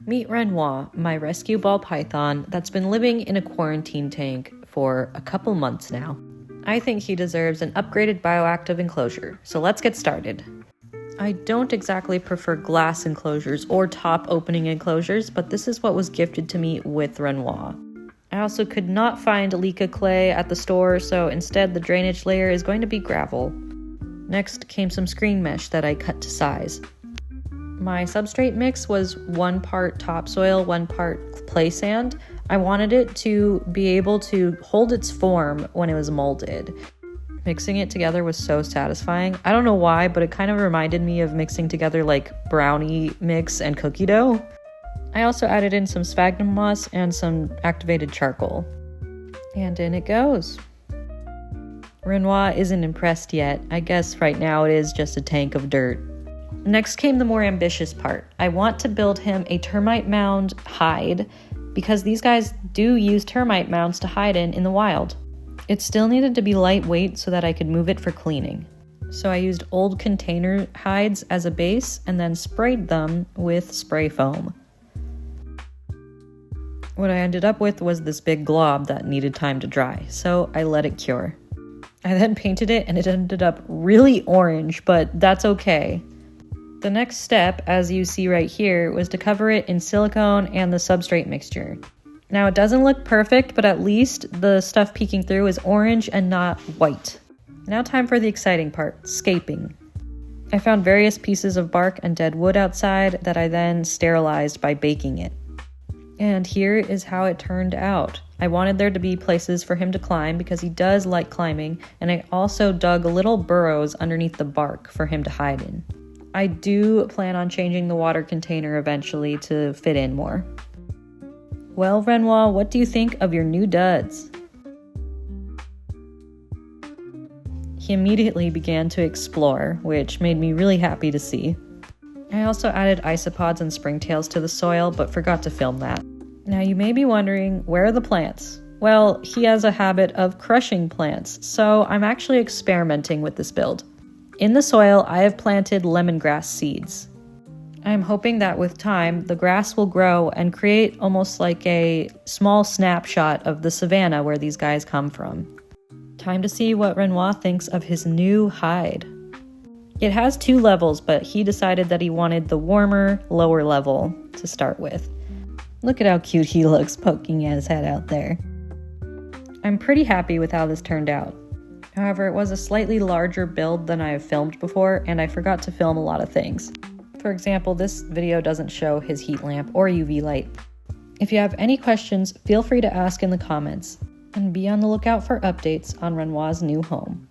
Meet Renoir, my rescue ball python that's been living in a quarantine tank for a couple months now. I think he deserves an upgraded bioactive enclosure, so let's get started. I don't exactly prefer glass enclosures or top opening enclosures, but this is what was gifted to me with Renoir. I also could not find Leica clay at the store, so instead the drainage layer is going to be gravel. Next came some screen mesh that I cut to size. My substrate mix was 1 part topsoil, 1 part clay sand. I wanted it to be able to hold its form when it was molded. Mixing it together was so satisfying. I don't know why, but it kind of reminded me of mixing together like brownie mix and cookie dough. I also added in some sphagnum moss and some activated charcoal. And in it goes. Renoir isn't impressed yet. I guess right now it is just a tank of dirt. Next came the more ambitious part. I want to build him a termite mound hide because these guys do use termite mounds to hide in the wild. It still needed to be lightweight so that I could move it for cleaning. So I used old container hides as a base and then sprayed them with spray foam. What I ended up with was this big glob that needed time to dry, so I let it cure. I then painted it and it ended up really orange, but that's okay. The next step, as you see right here, was to cover it in silicone and the substrate mixture. Now it doesn't look perfect, but at least the stuff peeking through is orange and not white. Now time for the exciting part, scaping. I found various pieces of bark and dead wood outside that I then sterilized by baking it. And here is how it turned out. I wanted there to be places for him to climb because he does like climbing, and I also dug little burrows underneath the bark for him to hide in. I do plan on changing the water container eventually to fit in more. Well, Renoir, what do you think of your new duds? He immediately began to explore, which made me really happy to see. I also added isopods and springtails to the soil, but forgot to film that. Now you may be wondering, where are the plants? Well, he has a habit of crushing plants, so I'm actually experimenting with this build. In the soil, I have planted lemongrass seeds. I'm hoping that with time, the grass will grow and create almost like a small snapshot of the savanna where these guys come from. Time to see what Renoir thinks of his new hide. It has 2 levels, but he decided that he wanted the warmer, lower level to start with. Look at how cute he looks poking his head out there. I'm pretty happy with how this turned out. However, it was a slightly larger build than I have filmed before, and I forgot to film a lot of things. For example, this video doesn't show his heat lamp or UV light. If you have any questions, feel free to ask in the comments, and be on the lookout for updates on Renoir's new home.